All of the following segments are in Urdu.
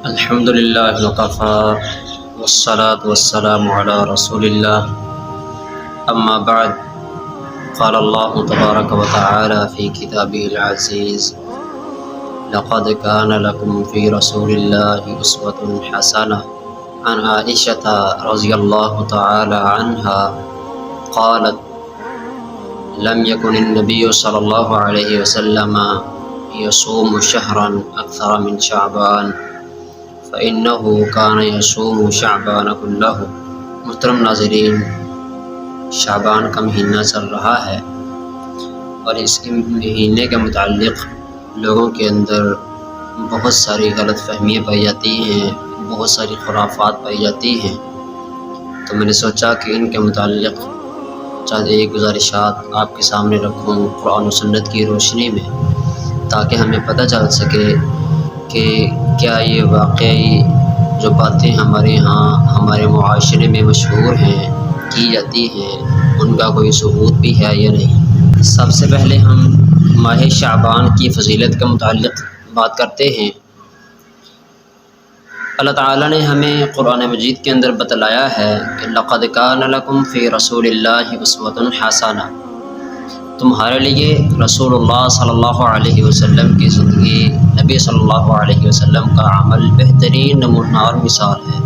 الحمد لله وكفى والصلاة والسلام على رسول الله. أما بعد، قال الله تبارك وتعالى في كتابه العزيز: لقد كان لكم في رسول الله أسوة حسنة. عن عائشة رضي الله تعالى عنها قالت: لم يكن النبي صلى الله عليه وسلم يصوم شهرا أكثر من شعبان فإنه كان يصوم شعبان كله. محترم ناظرین، شعبان کا مہینہ چل رہا ہے اور اس مہینے کے متعلق لوگوں کے اندر بہت ساری غلط فہمیاں پائی جاتی ہیں، بہت ساری خرافات پائی جاتی ہیں، تو میں نے سوچا کہ ان کے متعلق چند ایک گزارشات آپ کے سامنے رکھوں قرآن و سنت کی روشنی میں، تاکہ ہمیں پتہ چل سکے کہ کیا یہ واقعی جو باتیں ہمارے یہاں ہمارے معاشرے میں مشہور ہیں، کی جاتی ہیں، ان کا کوئی ثبوت بھی ہے یا نہیں۔ سب سے پہلے ہم ماہ شعبان کی فضیلت کے متعلق بات کرتے ہیں۔ اللہ تعالیٰ نے ہمیں قرآن مجید کے اندر بتلایا ہے کہ لقد کان لکم فی رسول اللہ اسوۃ حسنہ، تمہارے لیے رسول اللہ صلی اللہ علیہ وسلم کی زندگی، نبی صلی اللہ علیہ وسلم کا عمل بہترین نمونہ اور مثال ہے۔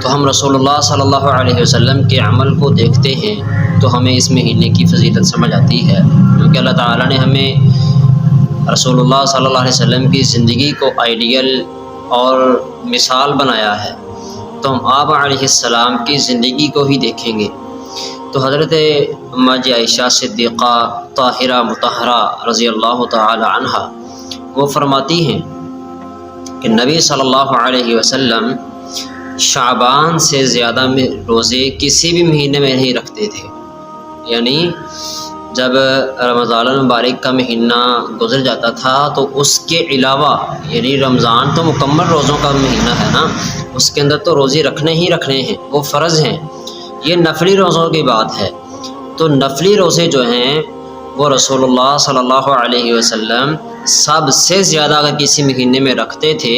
تو ہم رسول اللہ صلی اللہ علیہ وسلم کے عمل کو دیکھتے ہیں تو ہمیں اس مہینے کی فضیلت سمجھ آتی ہے، کیونکہ اللہ تعالیٰ نے ہمیں رسول اللہ صلی اللہ علیہ وسلم کی زندگی کو آئیڈیل اور مثال بنایا ہے، تو ہم آپ علیہ السلام کی زندگی کو ہی دیکھیں گے۔ تو حضرت اماں عائشہ صدیقہ طاہرہ مطہرہ رضی اللہ تعالی عنہا وہ فرماتی ہیں کہ نبی صلی اللہ علیہ وسلم شعبان سے زیادہ روزے کسی بھی مہینے میں نہیں رکھتے تھے، یعنی جب رمضان المبارک کا مہینہ گزر جاتا تھا تو اس کے علاوہ، یعنی رمضان تو مکمل روزوں کا مہینہ ہے نا، اس کے اندر تو روزے رکھنے ہی رکھنے ہیں، وہ فرض ہیں۔ یہ نفلی روزوں کی بات ہے، تو نفلی روزے جو ہیں وہ رسول اللہ صلی اللہ علیہ وسلم سب سے زیادہ اگر کسی مہینے میں رکھتے تھے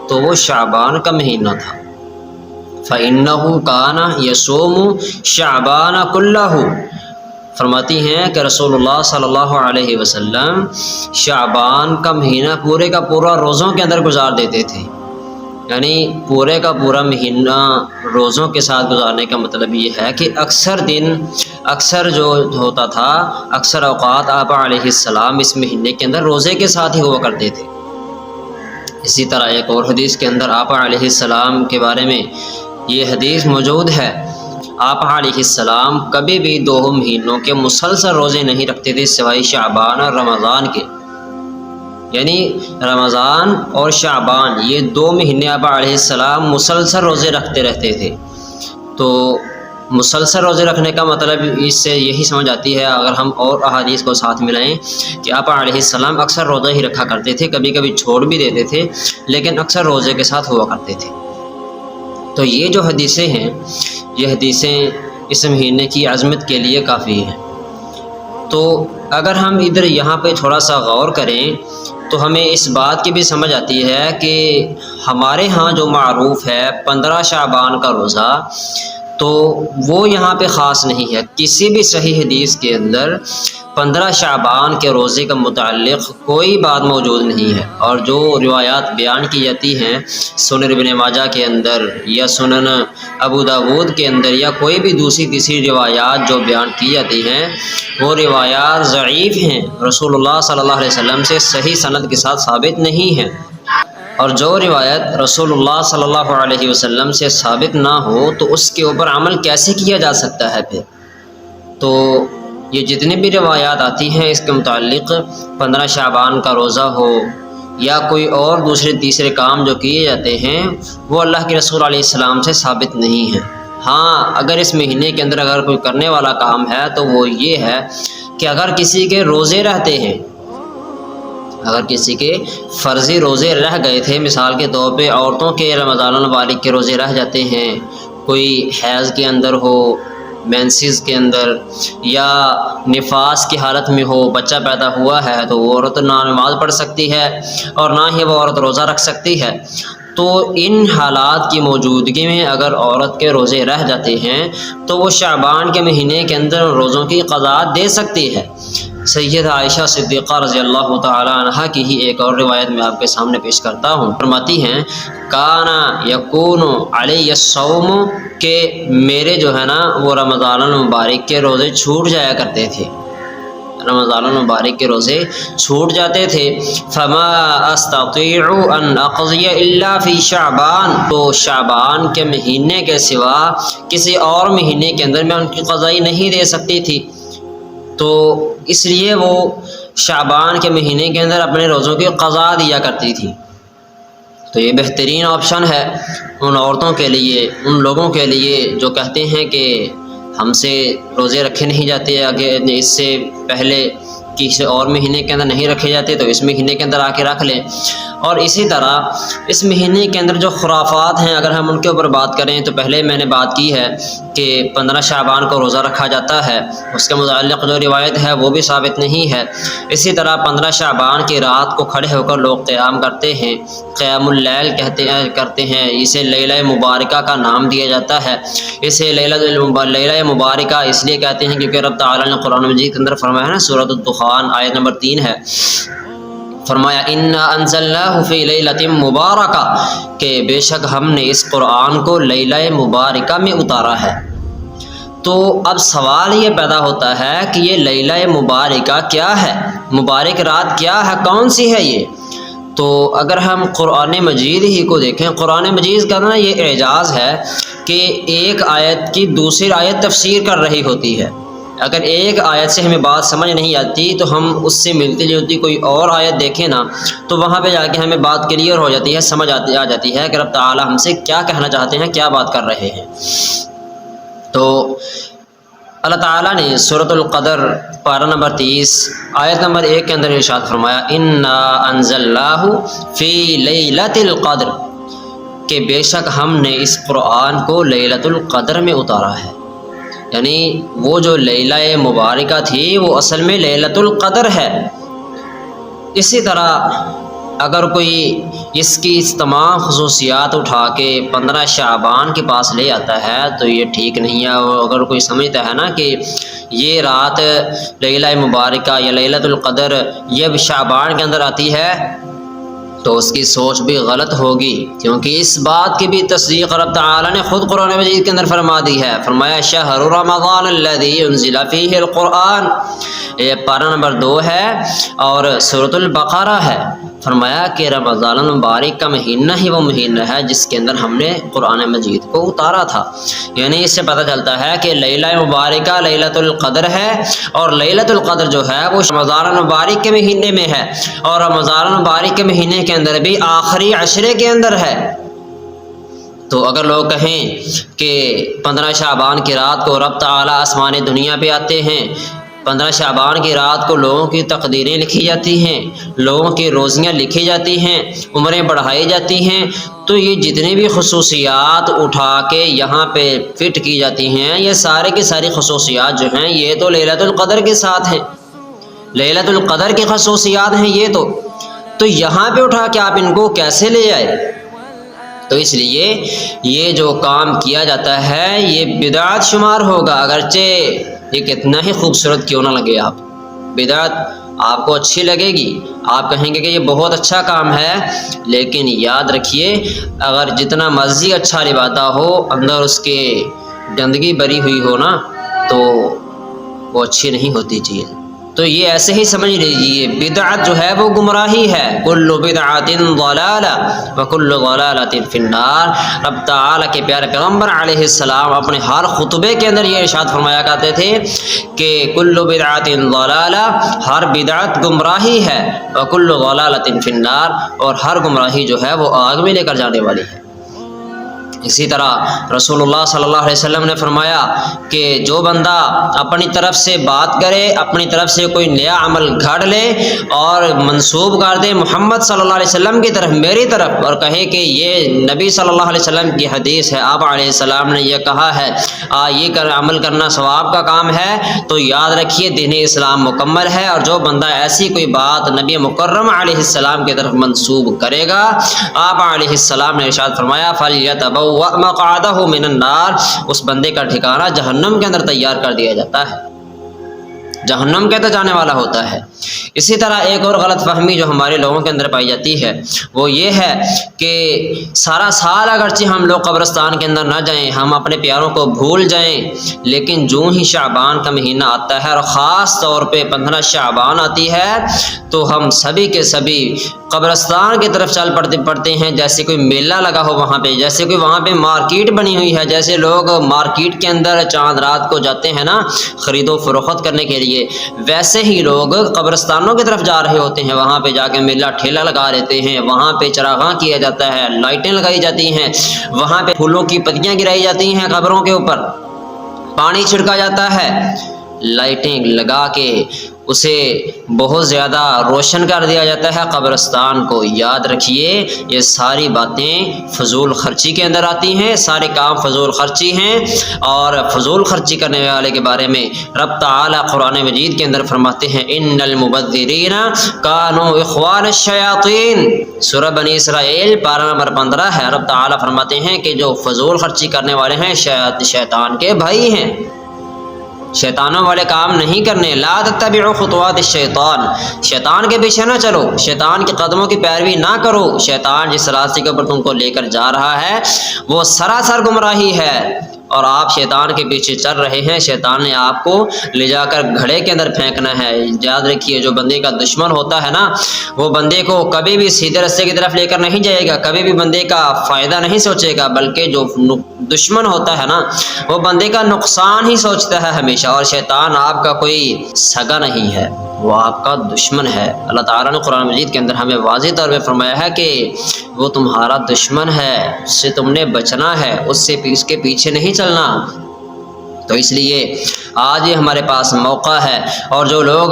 تو وہ شعبان کا مہینہ تھا۔ فَإِنَّهُ كَانَ يَصُومُ شَعْبَانَ كُلَّهُ، فرماتی ہیں کہ رسول اللہ صلی اللہ علیہ وسلم شعبان کا مہینہ پورے کا پورا روزوں کے اندر گزار دیتے تھے، یعنی پورے کا پورا مہینہ روزوں کے ساتھ گزارنے کا مطلب یہ ہے کہ اکثر جو ہوتا تھا، اکثر اوقات آپ علیہ السلام اس مہینے کے اندر روزے کے ساتھ ہی ہوا کرتے تھے۔ اسی طرح ایک اور حدیث کے اندر آپ علیہ السلام کے بارے میں یہ حدیث موجود ہے، آپ علیہ السلام کبھی بھی 2 مہینوں کے مسلسل روزے نہیں رکھتے تھے سوائے شعبان اور رمضان کے، یعنی رمضان اور شعبان یہ 2 مہینے آپ علیہ السلام مسلسل روزے رکھتے رہتے تھے۔ تو مسلسل روزے رکھنے کا مطلب اس سے یہی سمجھ آتی ہے، اگر ہم اور احادیث کو ساتھ ملائیں، کہ آپ علیہ السلام اکثر روزہ ہی رکھا کرتے تھے، کبھی کبھی چھوڑ بھی دیتے تھے، لیکن اکثر روزے کے ساتھ ہوا کرتے تھے۔ تو یہ جو حدیثیں ہیں، یہ حدیثیں اس مہینے کی عظمت کے لیے کافی ہیں۔ تو اگر ہم ادھر یہاں پہ تھوڑا سا غور کریں تو ہمیں اس بات کی بھی سمجھ آتی ہے کہ ہمارے ہاں جو معروف ہے 15 شعبان کا روزہ، تو وہ یہاں پہ خاص نہیں ہے۔ کسی بھی صحیح حدیث کے اندر 15 شعبان کے روزے کا متعلق کوئی بات موجود نہیں ہے، اور جو روایات بیان کی جاتی ہیں سنن ابن ماجہ کے اندر یا سنن ابو داود کے اندر یا کوئی بھی دوسری تیسری روایات جو بیان کی جاتی ہیں، وہ روایات ضعیف ہیں، رسول اللہ صلی اللہ علیہ وسلم سے صحیح سند کے ساتھ ثابت نہیں ہیں۔ اور جو روایت رسول اللہ صلی اللہ علیہ وسلم سے ثابت نہ ہو تو اس کے اوپر عمل کیسے کیا جا سکتا ہے پھر؟ تو یہ جتنی بھی روایات آتی ہیں اس کے متعلق 15 شعبان کا روزہ ہو یا کوئی اور دوسرے تیسرے کام جو کیے جاتے ہیں، وہ اللہ کے رسول علیہ السلام سے ثابت نہیں ہیں۔ ہاں، اگر اس مہینے کے اندر اگر کوئی کرنے والا کام ہے تو وہ یہ ہے کہ اگر کسی کے روزے رہتے ہیں، اگر کسی کے فرضی روزے رہ گئے تھے، مثال کے طور پہ عورتوں کے رمضان المبارک کے روزے رہ جاتے ہیں، کوئی حیض کے اندر ہو، مینسز کے اندر یا نفاس کی حالت میں ہو، بچہ پیدا ہوا ہے، تو وہ عورت نہ نماز پڑھ سکتی ہے اور نہ ہی وہ عورت روزہ رکھ سکتی ہے۔ تو ان حالات کی موجودگی میں اگر عورت کے روزے رہ جاتے ہیں تو وہ شعبان کے مہینے کے اندر روزوں کی قضا دے سکتی ہے۔ سیدہ عائشہ صدیقہ رضی اللہ تعالی عنہا کی ہی ایک اور روایت میں آپ کے سامنے پیش کرتا ہوں۔ فرماتی ہیں کانا یکون علی الصوم، کہ میرے جو ہے نا وہ رمضان المبارک کے روزے چھوٹ جایا کرتے تھے، رمضان المبارک کے روزے چھوٹ جاتے تھے۔ فما استطيع ان اقضي الا في شعبان، تو شعبان کے مہینے کے سوا کسی اور مہینے کے اندر میں ان کی قضائی نہیں دے سکتی تھی، تو اس لیے وہ شعبان کے مہینے کے اندر اپنے روزوں کی قضا دیا کرتی تھی۔ تو یہ بہترین آپشن ہے ان عورتوں کے لیے، ان لوگوں کے لیے جو کہتے ہیں کہ ہم سے روزے رکھے نہیں جاتے، اگر اس سے پہلے کسی اور مہینے کے اندر نہیں رکھے جاتے تو اس مہینے کے اندر آ کے رکھ لیں۔ اور اسی طرح اس مہینے کے اندر جو خرافات ہیں اگر ہم ان کے اوپر بات کریں تو پہلے میں نے بات کی ہے کہ 15 شعبان کو روزہ رکھا جاتا ہے، اس کے متعلق جو روایت ہے وہ بھی ثابت نہیں ہے۔ اسی طرح 15 شعبان کی رات کو کھڑے ہو کر لوگ قیام کرتے ہیں، قیام اللیل کرتے ہیں، اسے لیلہ مبارکہ کا نام دیا جاتا ہے۔ اسے لیلہ مبارکہ اس لیے کہتے ہیں کیونکہ رب تعالیٰ نے قرآن مجید کے اندر فرمایا ہے نا، سورۃ الدخان آیت نمبر 3 ہے، فرمایا انا انزلناہ فی لیلۃ مبارکہ، کہ بے شک ہم نے اس قرآن کو لیلہ مبارکہ میں اتارا ہے۔ تو اب سوال یہ پیدا ہوتا ہے کہ یہ لیلہ مبارکہ کیا ہے، مبارک رات کیا ہے، کون سی ہے یہ؟ تو اگر ہم قرآن مجید ہی کو دیکھیں، قرآن مجید کا نا یہ اعجاز ہے کہ ایک آیت کی دوسری آیت تفسیر کر رہی ہوتی ہے۔ اگر ایک آیت سے ہمیں بات سمجھ نہیں آتی تو ہم اس سے ملتی جلتی کوئی اور آیت دیکھیں نا، تو وہاں پہ جا کے ہمیں بات کلیئر ہو جاتی ہے، سمجھ آ جاتی ہے کہ رب تعالیٰ ہم سے کیا کہنا چاہتے ہیں، کیا بات کر رہے ہیں۔ تو اللہ تعالیٰ نے سورۃ القدر پارہ نمبر 30 آیت نمبر 1 کے اندر ارشاد فرمایا انا انزلناہ فی لیلۃ القدر، کہ بے شک ہم نے اس قرآن کو لیلۃ القدر میں اتارا ہے۔ یعنی وہ جو لیلہ مبارکہ تھی وہ اصل میں لیلۃ القدر ہے۔ اسی طرح اگر کوئی اس کی تمام خصوصیات اٹھا کے 15 شعبان کے پاس لے آتا ہے تو یہ ٹھیک نہیں ہے۔ اگر کوئی سمجھتا ہے نا کہ یہ رات لیلہ مبارکہ یا لیلۃ القدر یہ شعبان کے اندر آتی ہے تو اس کی سوچ بھی غلط ہوگی، کیونکہ اس بات کی بھی تصدیق رب تعالیٰ نے خود قرآن مجید کے اندر فرما دی ہے۔ فرمایا شہر رمضان الذی انزل فیہ القرآن، یہ پارہ نمبر 2 ہے اور سورۃ البقرہ ہے۔ فرمایا کہ رمضان المبارک کا مہینہ ہی وہ مہینہ ہے جس کے اندر ہم نے قرآن مجید کو اتارا تھا۔ یعنی اس سے پتہ چلتا ہے کہ لیلہ مبارکہ لیلۃ القدر ہے، اور لیلۃ القدر جو ہے وہ رمضان المبارک کے مہینے میں ہے، اور رمضان المبارک کے مہینے کے اندر بھی آخری عشرے کے اندر ہے۔ تو اگر لوگ کہیں کہ 15 شعبان کی رات کو رب تعالیٰ آسمان دنیا پہ آتے ہیں، 15 شعبان کی رات کو لوگوں کی تقدیریں لکھی جاتی ہیں، لوگوں کی روزیاں لکھی جاتی ہیں، عمریں بڑھائی جاتی ہیں، تو یہ جتنی بھی خصوصیات اٹھا کے یہاں پہ فٹ کی جاتی ہیں، یہ سارے کی ساری خصوصیات جو ہیں یہ تو لیلۃ القدر کے ساتھ ہیں، لیلۃ القدر کی خصوصیات ہیں یہ تو یہاں پہ اٹھا کے آپ ان کو کیسے لے آئے؟ تو اس لیے یہ جو کام کیا جاتا ہے یہ بدعت شمار ہوگا، اگرچہ یہ کتنا ہی خوبصورت کیوں نہ لگے، آپ بدعت آپ کو اچھی لگے گی، آپ کہیں گے کہ یہ بہت اچھا کام ہے، لیکن یاد رکھیے اگر جتنا مرضی اچھا لبادہ ہو اندر اس کے گندگی بری ہوئی ہو نا تو وہ اچھی نہیں ہوتی چیز۔ تو یہ ایسے ہی سمجھ لیجیے بدعت جو ہے وہ گمراہی ہے، کل بدعت ضلالہ وکل ضلالۃ فی النار۔ رب تعالیٰ کے پیارے پیغمبر علیہ السلام اپنے ہر خطبے کے اندر یہ ارشاد فرمایا کرتے تھے کہ کل بدعت ضلالہ، ہر بدعت گمراہی ہے، وکل ضلالۃ فی النار، اور ہر گمراہی جو ہے وہ آگ میں لے کر جانے والی ہے۔ اسی طرح رسول اللہ صلی اللہ علیہ وسلم نے فرمایا کہ جو بندہ اپنی طرف سے بات کرے، اپنی طرف سے کوئی نیا عمل گھڑ لے اور منسوب کر دے محمد صلی اللہ علیہ وسلم کی طرف، میری طرف، اور کہے کہ یہ نبی صلی اللہ علیہ وسلم کی حدیث ہے، آپ علیہ السلام نے یہ کہا ہے، یہ عمل کرنا ثواب کا کام ہے، تو یاد رکھیے دین اسلام مکمل ہے۔ اور جو بندہ ایسی کوئی بات نبی مکرم علیہ السلام کی طرف منسوب کرے گا، آپ علیہ السلام نے ارشاد فرمایا فَلْيَتَبَوَّأْ مَقْعَدَهُ مِنَ النَّارِ، اس بندے کا ٹھکانہ جہنم کے اندر تیار کر دیا جاتا ہے، جہنم کے تو جانے والا ہوتا ہے۔ اسی طرح ایک اور غلط فہمی جو ہمارے لوگوں کے اندر پائی جاتی ہے وہ یہ ہے کہ سارا سال اگرچہ ہم لوگ قبرستان کے اندر نہ جائیں، ہم اپنے پیاروں کو بھول جائیں، لیکن جو ہی شعبان کا مہینہ آتا ہے اور خاص طور پہ 15 شعبان آتی ہے تو ہم سبھی کے سبھی قبرستان کی طرف چل پڑتے ہیں، جیسے کوئی میلہ لگا ہو وہاں پہ، جیسے کوئی وہاں پہ مارکیٹ بنی ہوئی ہے، جیسے لوگ مارکیٹ کے اندر چاند رات کو جاتے ہیں نا خرید و فروخت کرنے کے لیے، ویسے ہی لوگ قبرستانوں کی طرف جا رہے ہوتے ہیں، وہاں پہ جا کے میلہ ٹھیلا لگا لیتے ہیں، وہاں پہ چراغاں کیا جاتا ہے، لائٹیں لگائی جاتی ہیں، وہاں پہ پھولوں کی پتیاں گرائی جاتی ہیں، قبروں کے اوپر پانی چھڑکا جاتا ہے، لائٹیں لگا کے اسے بہت زیادہ روشن کر دیا جاتا ہے قبرستان کو۔ یاد رکھیے یہ ساری باتیں فضول خرچی کے اندر آتی ہیں، سارے کام فضول خرچی ہیں، اور فضول خرچی کرنے والے کے بارے میں رب تعالیٰ قرآن مجید کے اندر فرماتے ہیں ان المبذرین کانوا اخوان الشیاطین، سورہ بنی اسرائیل پارہ نمبر 15 ہے۔ رب تعالیٰ فرماتے ہیں کہ جو فضول خرچی کرنے والے ہیں شیطان کے بھائی ہیں، شیطانوں والے کام نہیں کرنے۔ لا تتبعوا خطوات الشیطان، شیطان کے پیچھے نہ چلو، شیطان کے قدموں کی پیروی نہ کرو۔ شیطان جس راستے کے اوپر تم کو لے کر جا رہا ہے وہ سراسر گمراہی ہے، اور آپ شیطان کے پیچھے چل رہے ہیں، شیطان نے آپ کو لے جا کر گھڑے کے اندر پھینکنا ہے۔ یاد رکھیے جو بندے کا دشمن ہوتا ہے نا وہ بندے کو کبھی بھی سیدھے راستے کی طرف لے کر نہیں جائے گا، کبھی بھی بندے کا فائدہ نہیں سوچے گا، بلکہ جو دشمن ہوتا ہے نا وہ بندے کا نقصان ہی سوچتا ہے ہمیشہ، اور شیطان آپ کا کوئی سگا نہیں ہے، وہ آپ کا دشمن ہے۔ اللہ تعالیٰ نے قرآن مجید کے اندر ہمیں واضح طور پہ فرمایا ہے کہ وہ تمہارا دشمن ہے، اس سے تم نے بچنا ہے، اس کے پیچھے نہیں چلنا۔ تو اس لیے آج یہ ہمارے پاس موقع ہے، اور جو لوگ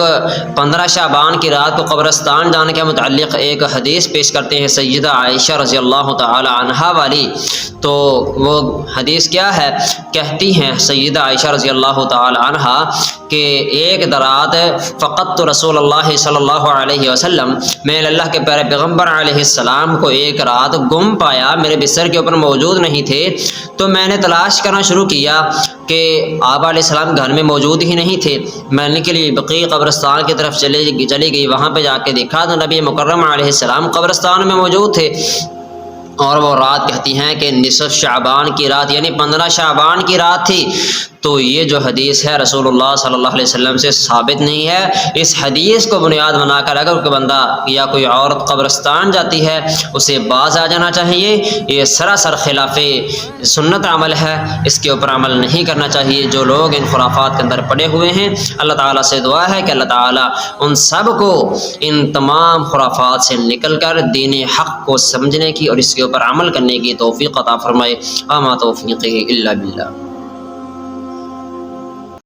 15 شعبان کی رات کو قبرستان جانے کے متعلق ایک حدیث پیش کرتے ہیں سیدہ عائشہ رضی اللہ تعالی عنہا والی، تو وہ حدیث کیا ہے؟ کہتی ہیں سیدہ عائشہ رضی اللہ تعالی عنہا کہ ایک رات فقط رسول اللہ صلی اللہ علیہ وسلم، میں اللہ کے پیارے پیغمبر علیہ السلام کو ایک رات گم پایا، میرے بستر کے اوپر موجود نہیں تھے، تو میں نے تلاش کرنا شروع کیا کہ آپ علیہ السلام گھر میں موجود ہی نہیں تھے۔ میں نے کے لیے بقیع قبرستان کی طرف چلی گئی، وہاں پہ جا کے دیکھا تو نبی مکرم علیہ السلام قبرستان میں موجود تھے، اور وہ رات کہتی ہیں کہ نصف شعبان کی رات یعنی 15 شعبان کی رات تھی۔ تو یہ جو حدیث ہے رسول اللہ صلی اللہ علیہ وسلم سے ثابت نہیں ہے۔ اس حدیث کو بنیاد بنا کر اگر کوئی بندہ یا کوئی عورت قبرستان جاتی ہے اسے باز آ جانا چاہیے، یہ سراسر خلاف سنت عمل ہے، اس کے اوپر عمل نہیں کرنا چاہیے۔ جو لوگ ان خرافات کے اندر پڑے ہوئے ہیں، اللہ تعالیٰ سے دعا ہے کہ اللہ تعالیٰ ان سب کو ان تمام خرافات سے نکل کر دین حق کو سمجھنے کی اور اس کے اوپر عمل کرنے کی توفیق عطا فرمائے۔ اما توفیقی الا باللہ۔